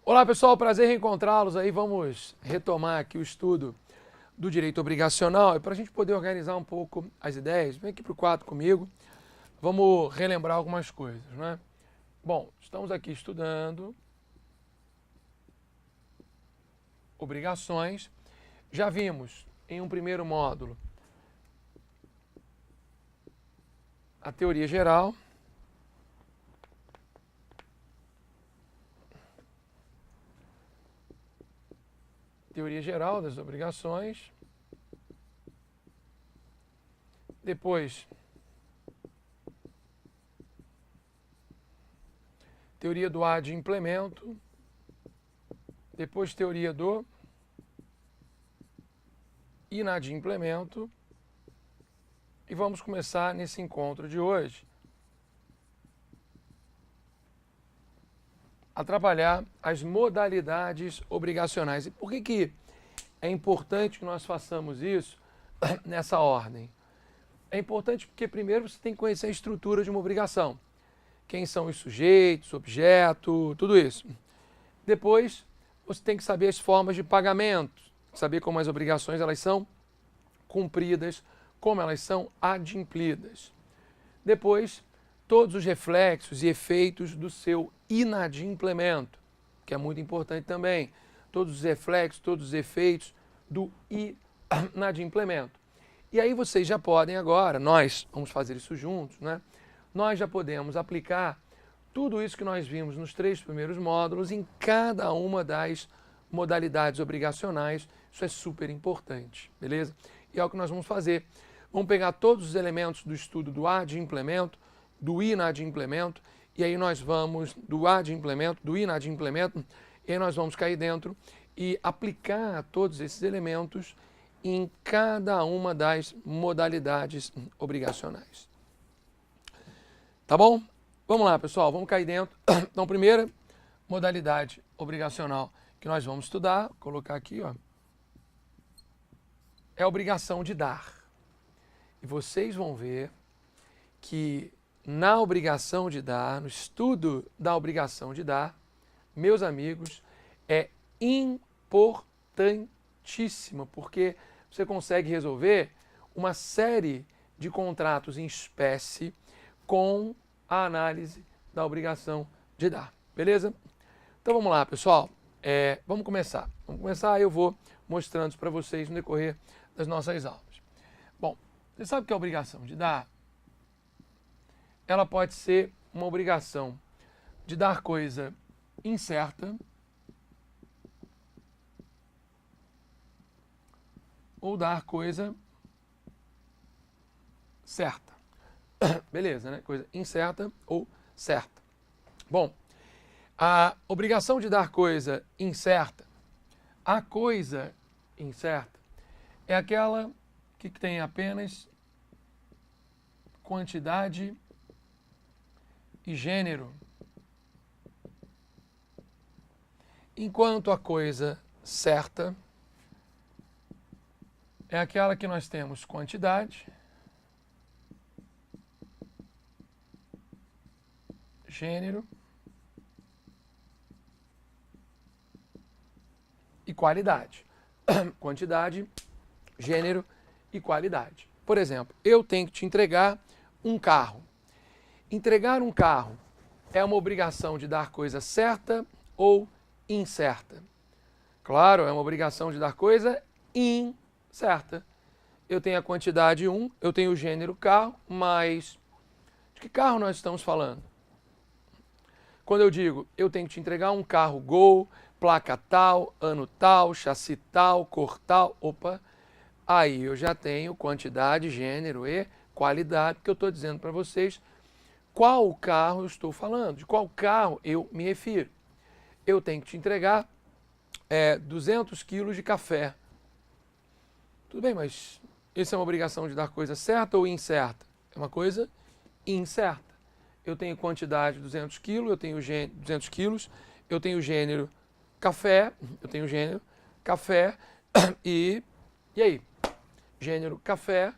Olá pessoal, prazer em encontrá-los aí. Vamos retomar aqui o estudo do direito obrigacional e para a gente poder organizar um pouco as ideias, vem aqui para o quadro comigo, vamos relembrar algumas coisas, né? Bom, estamos aqui estudando obrigações, já vimos em um primeiro módulo a teoria geral. Teoria geral das obrigações. Depois, teoria do adimplemento. Depois, teoria do inadimplemento. E vamos começar nesse encontro de hoje a trabalhar as modalidades obrigacionais. E por que é importante que nós façamos isso nessa ordem? É importante porque primeiro você tem que conhecer a estrutura de uma obrigação. Quem são os sujeitos, objeto, tudo isso. Depois, você tem que saber as formas de pagamento, saber como as obrigações elas são cumpridas, como elas são adimplidas. Depois, todos os reflexos e efeitos do seu inadimplemento, que é muito importante também. Todos os reflexos, todos os efeitos do inadimplemento. E aí vocês já podem agora, nós vamos fazer isso juntos, né? Nós já podemos aplicar tudo isso que nós vimos nos 3 primeiros módulos em cada uma das modalidades obrigacionais. Isso é super importante, beleza? E é o que nós vamos fazer. Vamos pegar todos os elementos do estudo do adimplemento, do inadimplemento, e aí nós vamos do adimplemento, do inadimplemento, e aí nós vamos cair dentro e aplicar todos esses elementos em cada uma das modalidades obrigacionais. Tá bom? Vamos lá, pessoal, vamos cair dentro. Então, primeira modalidade obrigacional que nós vamos estudar, vou colocar aqui, ó, é a obrigação de dar. E vocês vão ver que na obrigação de dar, no estudo da obrigação de dar, meus amigos, é importantíssimo, porque você consegue resolver uma série de contratos em espécie com a análise da obrigação de dar, beleza? Então vamos lá, pessoal, vamos começar. Eu vou mostrando isso para vocês no decorrer das nossas aulas. Bom, você sabe que a obrigação de dar, ela pode ser uma obrigação de dar coisa incerta ou dar coisa certa. Beleza, né? Coisa incerta ou certa. Bom, a obrigação de dar coisa incerta, a coisa incerta, é aquela que tem apenas quantidade e gênero, enquanto a coisa certa é aquela que nós temos quantidade, gênero e qualidade. Quantidade, gênero e qualidade. Por exemplo, eu tenho que te entregar um carro. Entregar um carro é uma obrigação de dar coisa certa ou incerta? Claro, é uma obrigação de dar coisa incerta. Eu tenho a quantidade 1, eu tenho o gênero carro, mas de que carro nós estamos falando? Quando eu digo, eu tenho que te entregar um carro Gol, placa tal, ano tal, chassi tal, cor tal, opa, aí eu já tenho quantidade, gênero e qualidade, porque eu estou dizendo para vocês qual carro eu estou falando, de qual carro eu me refiro. Eu tenho que te entregar 200 quilos de café. Tudo bem, mas isso é uma obrigação de dar coisa certa ou incerta? É uma coisa incerta. Eu tenho quantidade 200 quilos, eu tenho gênero 200 quilos, eu tenho gênero café, e aí? Gênero café,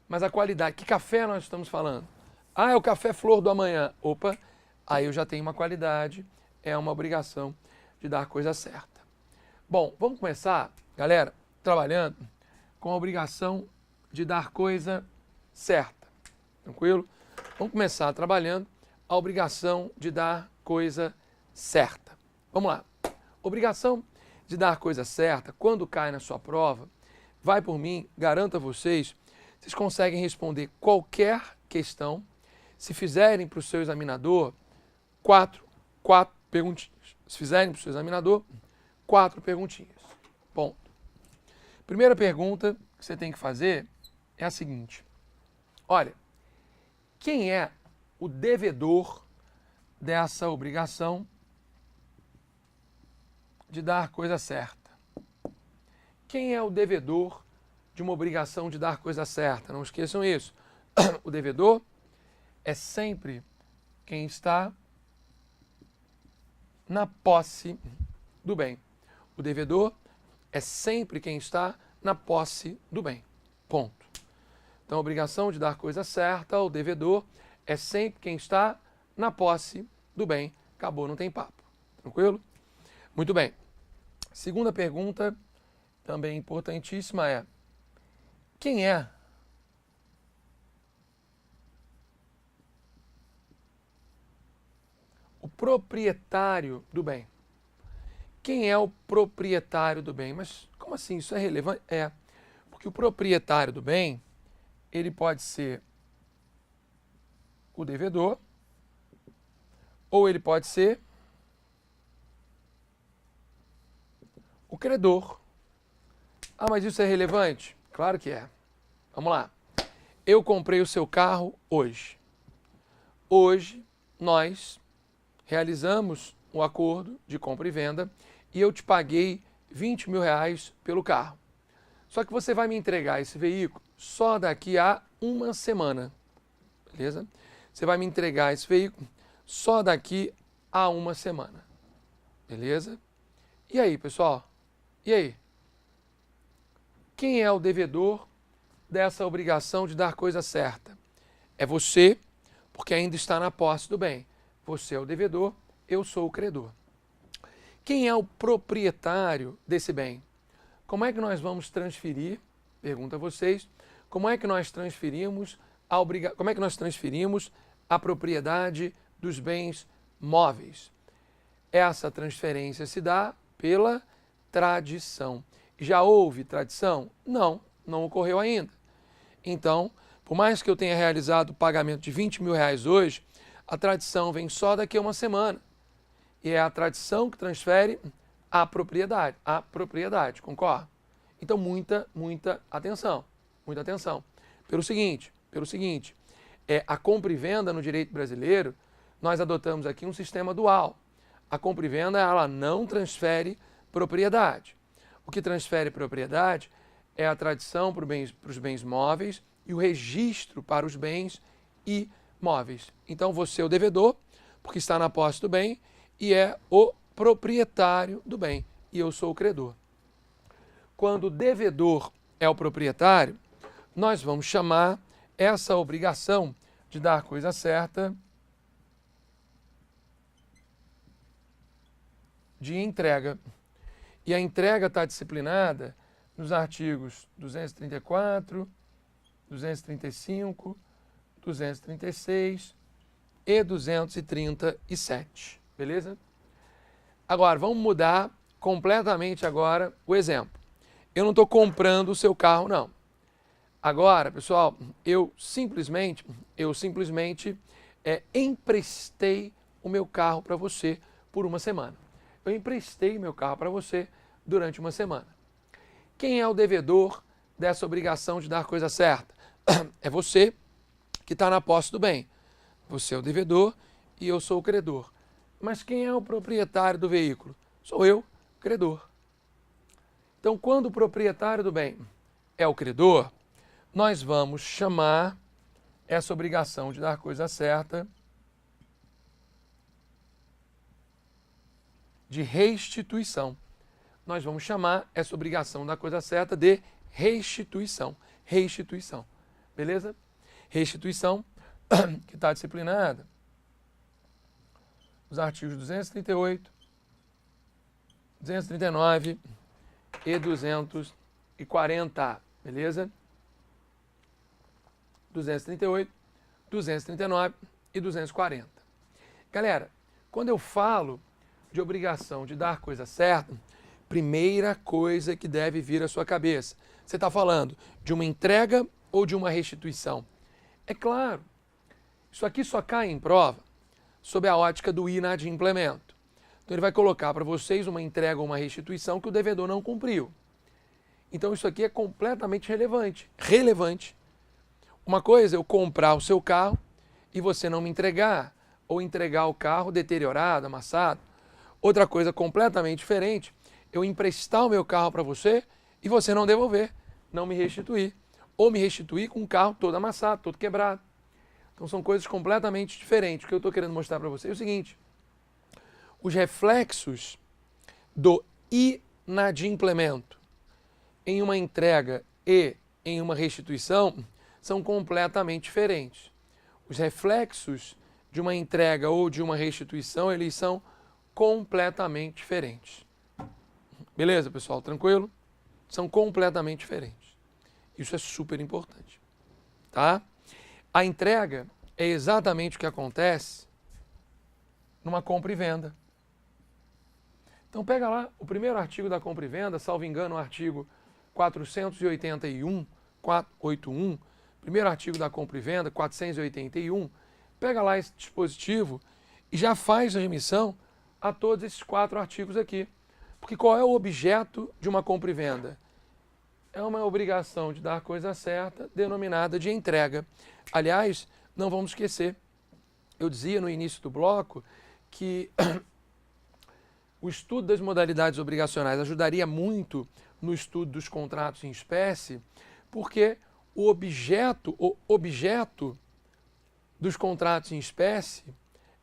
mas a qualidade, que café nós estamos falando? Ah, é o café flor do amanhã. Opa, aí eu já tenho uma qualidade, é uma obrigação de dar coisa certa. Bom, vamos começar, galera, trabalhando com a obrigação de dar coisa certa. Tranquilo? Vamos começar trabalhando a obrigação de dar coisa certa. Vamos lá. Obrigação de dar coisa certa, quando cai na sua prova, vai por mim, garanto a vocês, vocês conseguem responder qualquer questão se fizerem para o seu examinador quatro perguntinhas. Se fizerem para o seu examinador, 4 perguntinhas. Ponto. Primeira pergunta que você tem que fazer é a seguinte. Olha, quem é o devedor dessa obrigação de dar coisa certa? Quem é o devedor de uma obrigação de dar coisa certa? Não esqueçam isso. O devedor é sempre quem está na posse do bem. O devedor é sempre quem está na posse do bem. Ponto. Então, a obrigação de dar coisa certa, o devedor é sempre quem está na posse do bem. Acabou, não tem papo. Tranquilo? Muito bem. Segunda pergunta, também importantíssima, é: quem é o proprietário do bem? Quem é o proprietário do bem? Mas como assim? Isso é relevante? É, porque o proprietário do bem, ele pode ser o devedor, ou ele pode ser o credor. Ah, mas isso é relevante? Claro que é. Vamos lá. Eu comprei o seu carro hoje. Hoje, nós realizamos um acordo de compra e venda e eu te paguei 20 mil reais pelo carro. Só que você vai me entregar esse veículo só daqui a uma semana. Beleza? Você vai me entregar esse veículo só daqui a uma semana. Beleza? E aí, pessoal? E aí? Quem é o devedor dessa obrigação de dar coisa certa? É você, porque ainda está na posse do bem. Você é o devedor, eu sou o credor. Quem é o proprietário desse bem? Como é que nós vamos transferir? Pergunto a vocês. Como é que nós transferimos a propriedade dos bens móveis? Essa transferência se dá pela tradição. Já houve tradição? Não, não ocorreu ainda. Então, por mais que eu tenha realizado o pagamento de 20 mil reais hoje, a tradição vem só daqui a uma semana. E é a tradição que transfere a propriedade, concorda? Então, muita atenção, muita atenção. Pelo seguinte, a compra e venda no direito brasileiro, nós adotamos aqui um sistema dual. A compra e venda, ela não transfere propriedade. O que transfere propriedade é a tradição para os bens móveis e o registro para os bens imóveis. Então, você é o devedor, porque está na posse do bem, e é o proprietário do bem, e eu sou o credor. Quando o devedor é o proprietário, nós vamos chamar essa obrigação de dar coisa certa de entrega. E a entrega está disciplinada nos artigos 234, 235, 236 e 237. Beleza? Agora, vamos mudar completamente agora o exemplo. Eu não estou comprando o seu carro, não. Agora, pessoal, eu simplesmente emprestei o meu carro para você por uma semana. Eu emprestei meu carro para você durante uma semana. Quem é o devedor dessa obrigação de dar coisa certa? É você que está na posse do bem. Você é o devedor e eu sou o credor. Mas quem é o proprietário do veículo? Sou eu, credor. Então, quando o proprietário do bem é o credor, nós vamos chamar essa obrigação de dar coisa certa de restituição. Nós vamos chamar essa obrigação da coisa certa de restituição. Restituição. Beleza? Restituição que está disciplinada nos artigos 238, 239 e 240, beleza? 238, 239 e 240. Galera, quando eu falo de obrigação de dar coisa certa, primeira coisa que deve vir à sua cabeça, você está falando de uma entrega ou de uma restituição? É claro, isso aqui só cai em prova sob a ótica do inadimplemento. Então ele vai colocar para vocês uma entrega ou uma restituição que o devedor não cumpriu. Então isso aqui é completamente relevante. Uma coisa é eu comprar o seu carro e você não me entregar, ou entregar o carro deteriorado, amassado. Outra coisa completamente diferente, eu emprestar o meu carro para você e você não devolver, não me restituir. Ou me restituir com o carro todo amassado, todo quebrado. Então são coisas completamente diferentes. O que eu estou querendo mostrar para você é o seguinte: os reflexos do inadimplemento em uma entrega e em uma restituição são completamente diferentes. Os reflexos de uma entrega ou de uma restituição, eles são completamente diferentes. Beleza, pessoal? Tranquilo? São completamente diferentes. Isso é super importante. Tá? A entrega é exatamente o que acontece numa compra e venda. Então pega lá o primeiro artigo da compra e venda, salvo engano, o artigo 481, primeiro artigo da compra e venda, 481, pega lá esse dispositivo e já faz a remissão a todos esses 4 artigos aqui. Porque qual é o objeto de uma compra e venda? É uma obrigação de dar coisa certa, denominada de entrega. Aliás, não vamos esquecer, eu dizia no início do bloco que o estudo das modalidades obrigacionais ajudaria muito no estudo dos contratos em espécie, porque o objeto dos contratos em espécie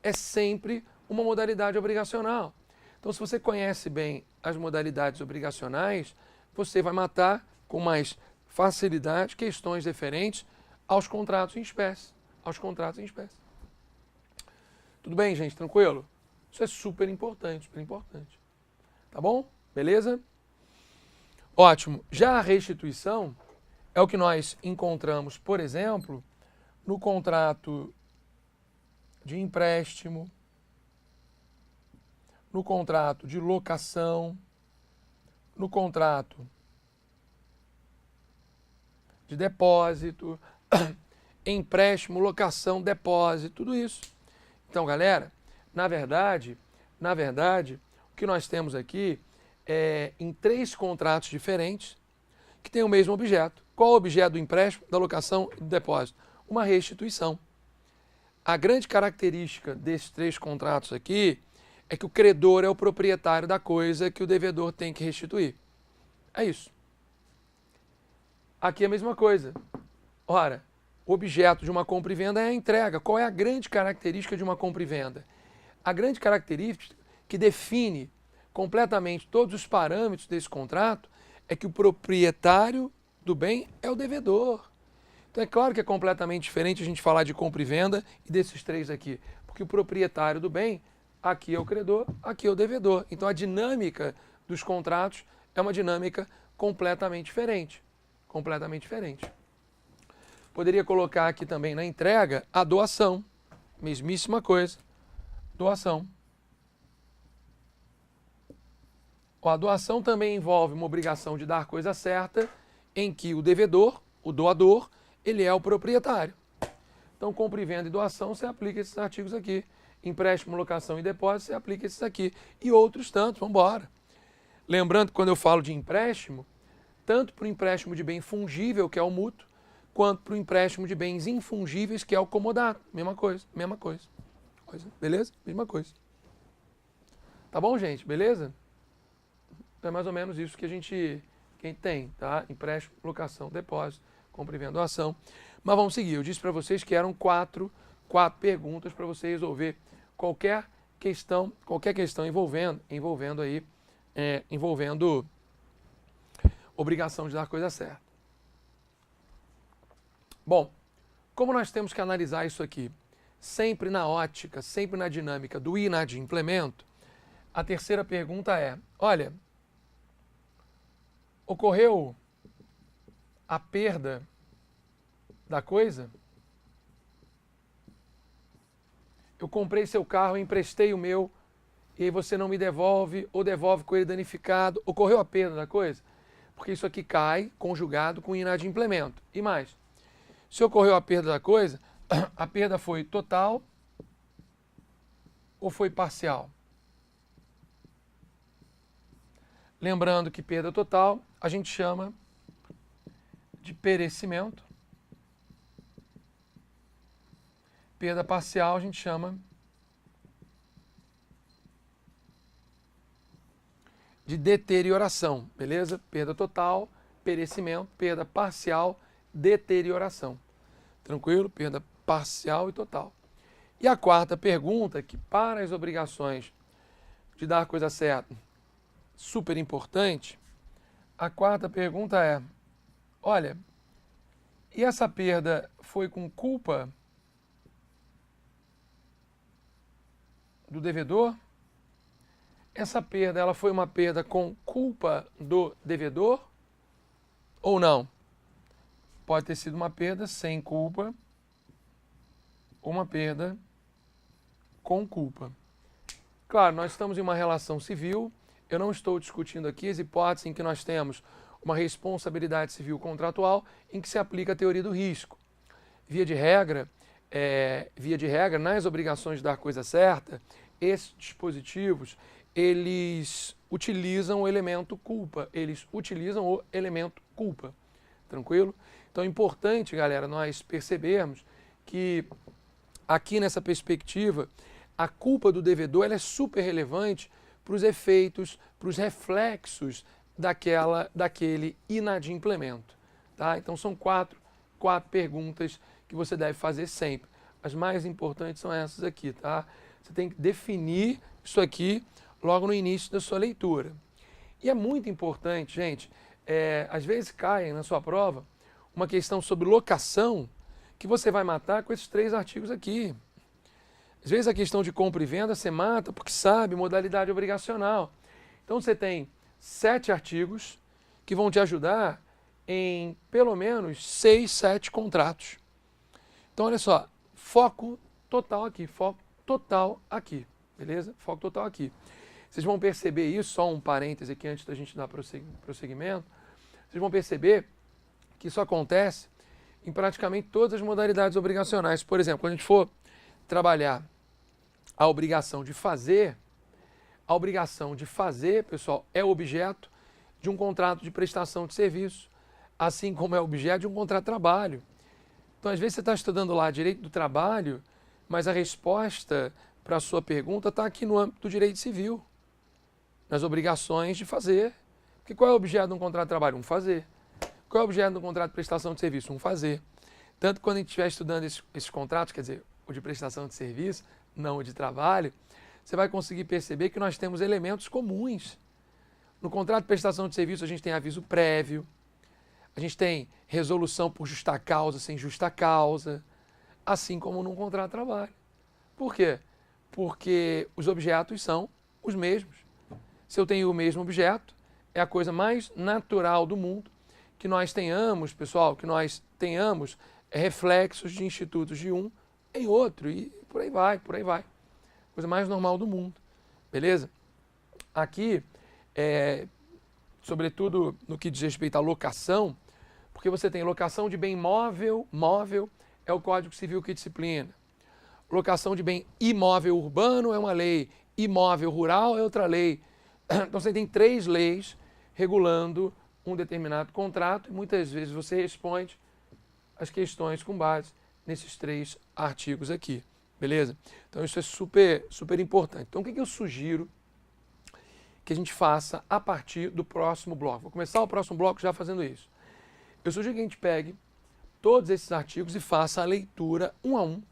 é sempre uma modalidade obrigacional. Então, se você conhece bem as modalidades obrigacionais, você vai matar com mais facilidade questões referentes aos contratos em espécie. Tudo bem, gente? Tranquilo? Isso é super importante, super importante. Tá bom? Beleza? Ótimo. Já a restituição é o que nós encontramos, por exemplo, no contrato de empréstimo, no contrato de locação, no contrato de depósito, empréstimo, locação, depósito, tudo isso. Então, galera, na verdade, o que nós temos aqui é em 3 contratos diferentes que têm o mesmo objeto. Qual o objeto do empréstimo, da locação e do depósito? Uma restituição. A grande característica desses 3 contratos aqui é que o credor é o proprietário da coisa que o devedor tem que restituir. É isso. Aqui é a mesma coisa. Ora, o objeto de uma compra e venda é a entrega. Qual é a grande característica de uma compra e venda? A grande característica que define completamente todos os parâmetros desse contrato é que o proprietário do bem é o devedor. Então é claro que é completamente diferente a gente falar de compra e venda e desses 3 aqui, porque o proprietário do bem, aqui é o credor, aqui é o devedor. Então a dinâmica dos contratos é uma dinâmica completamente diferente. Poderia colocar aqui também na entrega a doação, mesmíssima coisa, doação. A doação também envolve uma obrigação de dar coisa certa, em que o devedor, o doador, ele é o proprietário. Então, compra e venda e doação, você aplica esses artigos aqui. Empréstimo, locação e depósito, você aplica esses aqui. E outros tantos, vamos embora. Lembrando que quando eu falo de empréstimo, tanto para o empréstimo de bem fungível, que é o mútuo, quanto para o empréstimo de bens infungíveis, que é o comodato. Mesma coisa. Beleza? Mesma coisa. Tá bom, gente? Beleza? Então é mais ou menos isso que a gente tem, tá? Empréstimo, locação, depósito, compra e venda, doação. Mas vamos seguir. Eu disse para vocês que eram quatro perguntas para você resolver qualquer questão envolvendo obrigação de dar coisa certa. Bom, como nós temos que analisar isso aqui sempre na ótica, sempre na dinâmica do inadimplemento, A terceira pergunta é, olha, ocorreu a perda da coisa? Eu comprei seu carro, emprestei o meu, e aí você não me devolve, ou devolve com ele danificado. Ocorreu a perda da coisa? Porque isso aqui cai conjugado com inadimplemento. E mais, se ocorreu a perda da coisa, a perda foi total ou foi parcial? Lembrando que perda total a gente chama de perecimento. Perda parcial a gente chama de deterioração, beleza? Perda total, perecimento, perda parcial, deterioração. Tranquilo? Perda parcial e total. E a quarta pergunta, que para as obrigações de dar coisa certa, super importante, a quarta pergunta é, olha, e essa perda foi com culpa do devedor? Essa perda, ela foi uma perda com culpa do devedor ou não? Pode ter sido uma perda sem culpa ou uma perda com culpa. Claro, nós estamos em uma relação civil, eu não estou discutindo aqui as hipóteses em que nós temos uma responsabilidade civil contratual em que se aplica a teoria do risco. Via de regra, nas obrigações de dar coisa certa, esses dispositivos, eles utilizam o elemento culpa, tranquilo? Então é importante, galera, nós percebermos que aqui nessa perspectiva, a culpa do devedor ela é super relevante para os efeitos, para os reflexos daquele inadimplemento. Tá? Então são quatro perguntas que você deve fazer sempre. As mais importantes são essas aqui, tá? Você tem que definir isso aqui logo no início da sua leitura. E é muito importante, gente, às vezes cai na sua prova uma questão sobre locação que você vai matar com esses 3 artigos aqui. Às vezes a questão de compra e venda você mata porque sabe modalidade obrigacional. Então você tem 7 artigos que vão te ajudar em pelo menos 6, 7 contratos. Então olha só, foco total aqui, beleza? Foco total aqui. Vocês vão perceber isso, só um parêntese aqui antes da gente dar prosseguimento, vocês vão perceber que isso acontece em praticamente todas as modalidades obrigacionais. Por exemplo, quando a gente for trabalhar a obrigação de fazer, pessoal, é objeto de um contrato de prestação de serviço, assim como é objeto de um contrato de trabalho. Então, às vezes você está estudando lá direito do trabalho, mas a resposta para a sua pergunta está aqui no âmbito do direito civil, nas obrigações de fazer. Porque qual é o objeto de um contrato de trabalho? Um fazer. Qual é o objeto de um contrato de prestação de serviço? Um fazer. Tanto que quando a gente estiver estudando esses contratos, quer dizer, o de prestação de serviço, não o de trabalho, você vai conseguir perceber que nós temos elementos comuns. No contrato de prestação de serviço, a gente tem aviso prévio, a gente tem resolução por justa causa, sem justa causa, assim como num contrato de trabalho. Por quê? Porque os objetos são os mesmos. Se eu tenho o mesmo objeto, é a coisa mais natural do mundo que nós tenhamos, pessoal, reflexos de institutos de um em outro, e por aí vai. Coisa mais normal do mundo, beleza? Aqui, sobretudo no que diz respeito à locação, porque você tem locação de bem móvel é o Código Civil que disciplina. Locação de bem imóvel urbano é uma lei, imóvel rural é outra lei. Então você tem 3 leis regulando um determinado contrato e muitas vezes você responde as questões com base nesses 3 artigos aqui, beleza? Então isso é super importante. Então o que eu sugiro que a gente faça a partir do próximo bloco? Vou começar o próximo bloco já fazendo isso. Eu sugiro que a gente pegue todos esses artigos e faça a leitura um a um.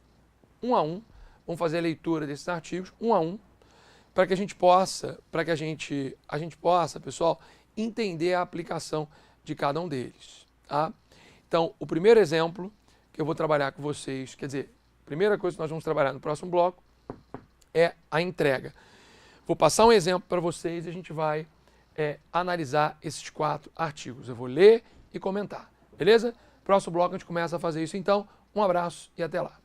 Vamos fazer a leitura desses artigos um a um, para que a gente possa, pessoal, entender a aplicação de cada um deles, tá? Então, o primeiro exemplo que eu vou trabalhar com vocês, quer dizer, a primeira coisa que nós vamos trabalhar no próximo bloco é a entrega. Vou passar um exemplo para vocês e a gente vai analisar esses 4 artigos. Eu vou ler e comentar, beleza? Próximo bloco a gente começa a fazer isso então. Um abraço e até lá.